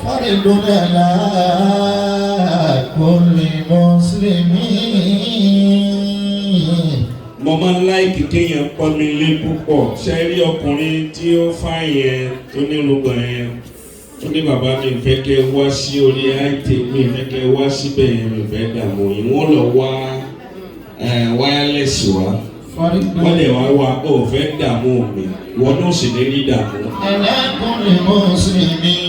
Faridun ala kulli muslimin. Mo máa ń láìkì kéèyàn pọ́n mi lé púpọ̀. Ṣé rí ọkùnrin tí ó fàyẹn tó ní rúgbọ̀n yẹn? Ó ní bàbá mi fẹ́ kẹ́ wá sí orí àìtè mi fẹ́ kẹ́ wá síbẹ̀ yẹn mi fẹ́ dààmú yìí. Wọ́n lọ wá wireless wá. Wọ́n lè wá ó fẹ́ dààmú mi. Wọ́n náà sì ní rí dààmú. Ala kulli muslimin.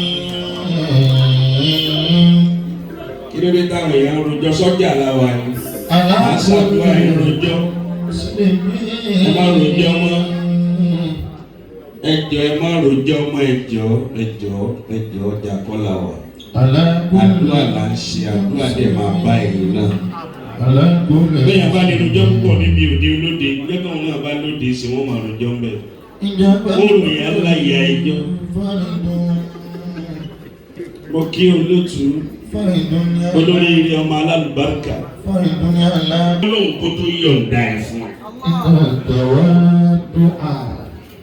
Kí ló dé táwọn èèyàn rojọ́ sọ́jà láwa ni? Àṣàdúrà ìrojọ́. Ẹ má rojọ́ mọ́. Ẹjọ́ ẹ má rojọ́ mọ́ ẹjọ́ ọjà kọ́lá wa. Àdúrà là ń ṣe àdúrà dẹ̀ máa bá èyí náà. Bẹ́ẹ̀ bá lè rojọ́ púpọ̀ níbi òde olóde lẹ́kọ̀ọ́ náà bá lóde sí wọ́n máa rojọ́ mbẹ́. Ó ròyìn aláya ẹjọ́. Mo kí olótú olórí ilé ọmọ alálùbáríkà. Olóhùn kó tó yọ̀ǹda ẹ̀ fún ẹ.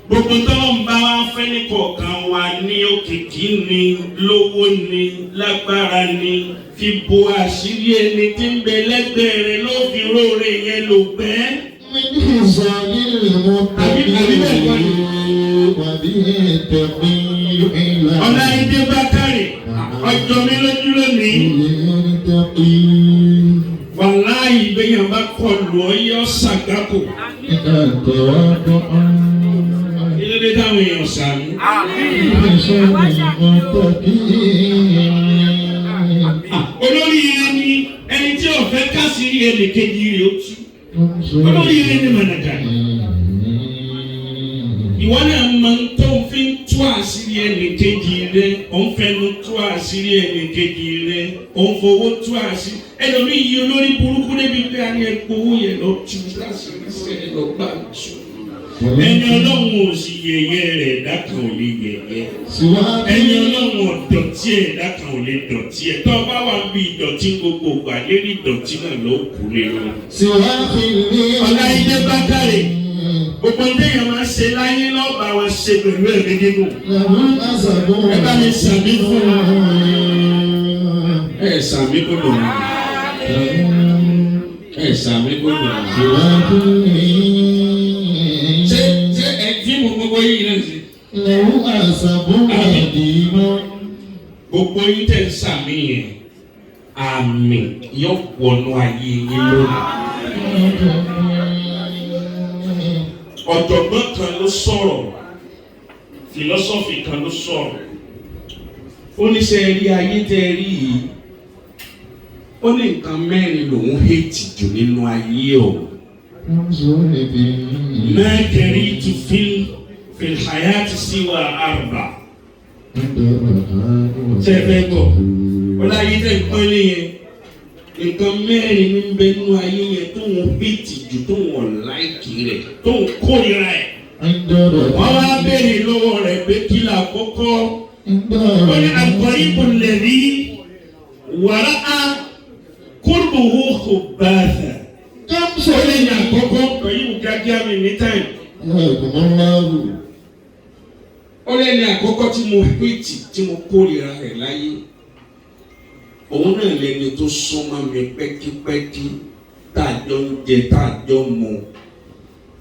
Gbogbo tọ́wọ́ ń bá wa fẹ́ ní kọ̀ọ̀kan wa ní òkìkí ni lówó ni lágbára ni fi bo àṣírí ẹni tí ń bẹ lẹ́gbẹ̀ẹ́ rẹ̀ ló fi róore yẹn lò pẹ́. Ọ̀la ìdè Bákàrè ọjọ́ mi lójú lónìí. Wàláhì ìgbéyàn bá kọlù ọyọ́ ṣàgbákò. Ilé táwọn èèyàn sàmú. Olórí ire ni ẹni tí ó fẹ́ kásìrí ẹnìkejì rẹ̀ ó tú. Olórí ire ni mọ̀nàkà. Ìwọ náà máa ń tó fi ń tú àṣírí ẹnìkejì rẹ̀, ó ń fẹnu tú àṣírí ẹnìkejì rẹ̀, ó ń fowó tú àṣírí. Ẹlòmíì yìí olórí burúkú débi pé a ní ẹ̀kọ́ owó yẹn lọ tú láṣírí sẹ́yìn lọ gbà tú. Ẹni Ọlọ́run ò sì yẹ̀yẹ́ rẹ̀ ẹ̀dá kan ò lè yẹ̀yẹ́. Ẹni Ọlọ́run ọ̀dọ̀tí ẹ̀dá kan ò lè dọ̀tí ẹ̀. Tọ́ bá wà bí ìdọ̀tí gbogbo gbà lérí ìdọ̀tí náà ló kú lé lọ. Ọ̀la ìdè Bákàrè gbogbo ndéyàn máa ṣe láyé lọ́ba wọn ṣe pẹ̀lú ẹ̀mí gígùn. Ẹ bá mi sàmí fún wa. Ẹ sàmí kó dùn mí. Ẹ sàmí kó dùn mí. Ṣé ẹ fi mú gbogbo yìí náà sí? Gbogbo yìí tẹ̀ ń sàmí yẹn. Àmín yóò wọnú ayé yín lónìí. Ọ̀jọ̀gbọ́n kan ló sọ̀rọ̀, fìlọ́sọ́fì kan ló sọ̀rọ̀. Ó ní ṣe rí ayé tẹ́ rí yìí. Ó ní nǹkan mẹ́rin lòun hate jù nínú ayé o. Mẹ́kẹ̀rí tu fìlhàyàtì síwá àrùbá. Ṣé ẹ fẹ́ gbọ́? Ó láyé tẹ́ ń pọ́n nìyẹn. Nǹkan mẹ́rin ní bẹ nínú ayé yẹn tó ń hate jù tó ń láìkì rẹ̀ tó ń kórìíra ẹ̀. Wọ́n wá béèrè lọ́wọ́ rẹ̀ pé kí la kọ́kọ́. Ó ní al-qaribu alladhi wara'a qurbuhu khubatha. Ó lè ní àkọ́kọ́ pẹ̀lú kíákíá mi ní táìm. Ó lè ní àkọ́kọ́ tí mo hate tí mo kórìíra rẹ̀ láyé. Òun náà lẹni tó súnmọ́ mi pẹ́kípẹ́kí tá a jọ ń jẹ tá a jọ mu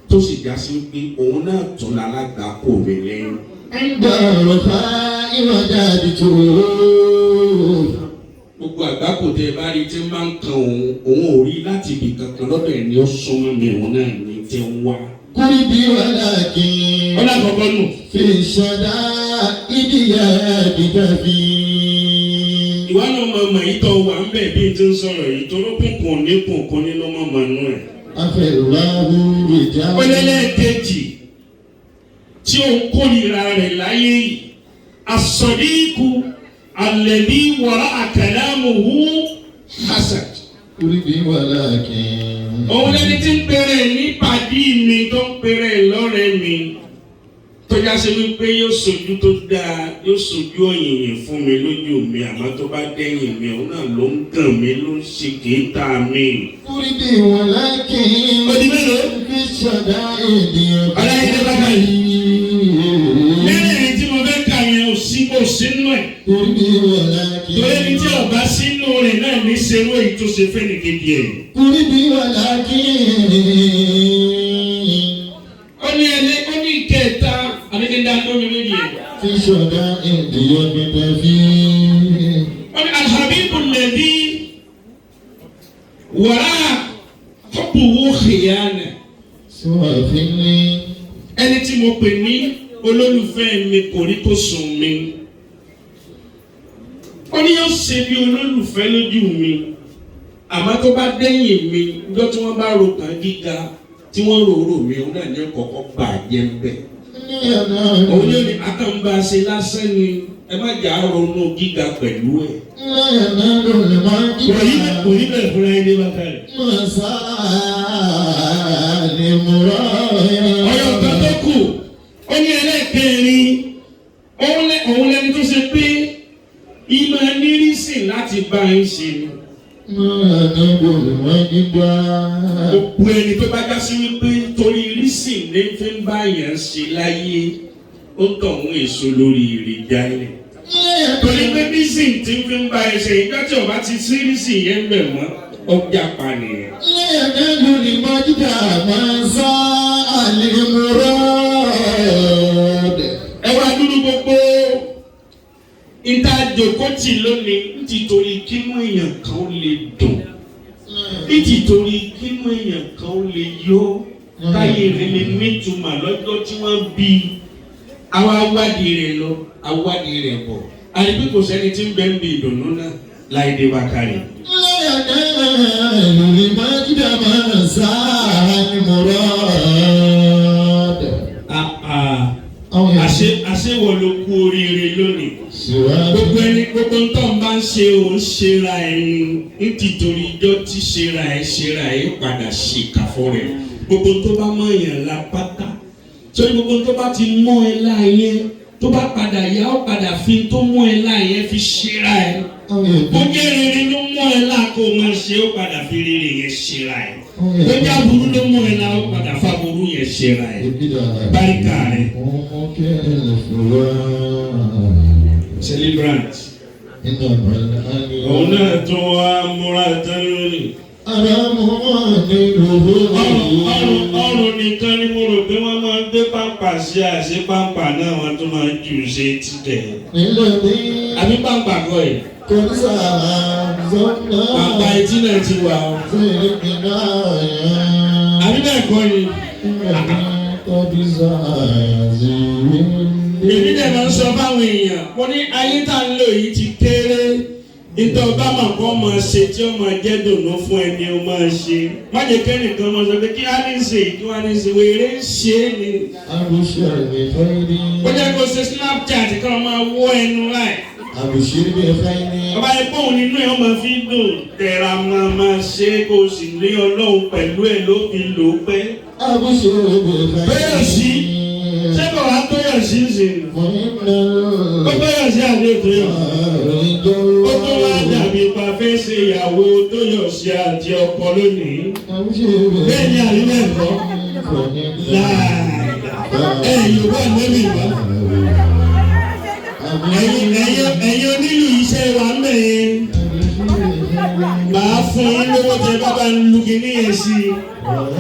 tó sì já sí pé òun náà tún lálágbàkó mi lẹ́yìn. Gbogbo àgbákò tẹ bá rí tí máa ń kan òun ò rí láti ibì kankan lọ́dọ̀ ẹ̀ ni ó súnmọ́ mi òun náà ní tí ń wá. Kúrì bí wàhálà kí. Ọlá kọ̀ọ̀kan nù. Fi ṣọ̀dá ìdíyà ìdàbí. Ìwà náà mọ̀ yìí tó wà ń bẹ̀ bí n ti ń sọ̀rọ̀ yìí tó ló kùnkùn ní kùnkùn nínú mọ̀mọ́ nù ẹ̀. Afẹ́láwù ìjà. Ó lẹ́lẹ́kejì tí ó ń kórìíra rẹ̀ láyé yìí. As-sadiqu alladhi wara'a kalamuhu hasad. Kúrì bí wàhálà kí. Òun lẹni tí ń pèrè ní pàdí mi tó ń pèrè lọ́rẹ̀ẹ́ mi. Tó já sí wípé yóò sojú tó dáa yóò sojú òyìnbó fún mi lójú mi àmọ́ tó bá dẹ́yìn mi òun náà ló ń gàn mí ló ń ṣe kéétà mi. Kúrì bí wàhálà kí. Ó di mélòó? Fi ṣọ̀dá ènìyàn. Ọlá ìdè Bákàrè. Lẹ́yìn tí mo fẹ́ kà yẹn ò sí kò sínú ẹ̀. ولكن torí ẹni tí ọba sínú rẹ̀ náà ní serú èyí tó ṣe fẹ́ nìkejì ẹ̀. قربي ولكن ó ní ìkẹta àbíkẹ́ndà lómi méjì ẹ̀. في شدائد يقتفي ó ní alhabibu lẹ́bí wàrà hubbuhu khiyana. سوافني ẹni tí mo pè ní olólùfẹ́ mi kò rí kó sùn mi. ó ní yóò ṣe bí olólùfẹ́ lójú mi àmọ́ tó bá dẹ́yìn mi lọ́jọ́ tí wọ́n bá ro kàn gíga tí wọ́n rò mí òun náà ní kọ̀ọ̀kan bàjẹ́ ń bẹ̀. òun yóò ní akànbá ṣe lásán ni ẹ má jà á ronú gíga pẹ̀lú ẹ̀. kò ní bẹ̀rẹ̀ fúnra ẹni bákàrẹ̀. ọyọ kan tó kù ó ní ẹlẹ́kẹ̀rin òun lẹni tó ṣe pé ìmọ̀ nírísìn láti bá ń ṣe ni. gbogbo ẹni tó bá já sí wípé torí rísìn ní fi ń bá yẹn ṣe láyé ó tọ̀hún èso lórí ìrìnjálẹ̀. torí pé rísìn tí ń fi ń bá ẹ ṣe ìjọ tí ọba ti sí rísìn yẹn bẹ̀ mọ́ ọjà pa nìyẹn. ẹ wá dúró gbogbo ìtajòkótì lónìí nítorí kínú èèyàn kan lè dùn nítorí kínú èèyàn kan lè yó táyé rẹ̀ lè nítumọ̀ lọ́jọ́ tí wọ́n bí àwa awádìí rẹ̀ lọ awádìí rẹ̀ bọ̀ àyíkú kò sẹ́ni tí ń bẹ ń bi ìdùnnú náà Láìdé Bákàrè. àṣewọ̀ ló kú oríire lónìí. gbogbo ń tọ́ ń bá ń ṣe òun ṣera ẹni nítorí ijọ́ tí ṣera ẹ padà ṣèkà fún rẹ̀. gbogbo tó bá mọ̀ èèyàn la pátá sórí gbogbo tó bá ti mọ́ ẹ láàyè tó bá padà yá ó padà fi tó mọ́ ẹ láàyè fi ṣera ẹ. bó jẹ́ rere ló mọ́ ẹ lá kó o máa ṣe ó padà fi rere yẹn ṣera ẹ. bó jẹ́ aburú ló mọ́ ẹ lá ó padà fa aburú yẹn ṣera ẹ. báríkà rẹ. celebrant. òun náà tún wá múra tán lónìí. ọrùn nìkan ni mo rò pé wọ́n máa ń gbé pápá sí àṣẹ pápá náà wọ́n tún máa ń jù ṣe títẹ̀. àbí pápá kọ́ ẹ̀. pápá etí náà ti wà ó. àbí bẹ́ẹ̀ kọ́ ni. èmi dẹ̀ máa ń sọ fáwọn èèyàn mo ní ayé tá ń lò yìí ti kéré. ìtọ́ ọba máa kọ́ máa ṣe tí ó máa jẹ́ dùnú fún ẹni ó máa ṣe. má jẹ́ kẹ́nìkan máa sọ pé kí á ní ṣe kí wọ́n á ní ṣe wèrè ń ṣe é ni. ó jẹ́ kó ṣe Snapchat kí wọ́n máa wọ́ ẹnu láì. ọba ẹ̀pọ̀ òun nínú ẹ̀ wọ́n máa fi dùn tẹ̀ra máa ṣe é kó sì ní Ọlọ́run pẹ̀lú ẹ̀ ló fi lò ó pẹ́. bẹ́ẹ̀ sí ṣé kò wá tó yọ̀ sí ìsìn? ó tó yọ̀ sí àdé tó yọ̀. ó tó wá dàbí pa fẹ́ ṣe ìyàwó tó yọ̀ sí àti ọkọ lónìí. bẹ́ẹ̀ ni àríwá ẹ̀kọ́ ẹ̀yìn wà lórí ìwà. ẹ̀yin onílù iṣẹ́ wa mẹ́rin màá fún yín lówó tẹ bá bá ń lu kí ní yẹn sí i.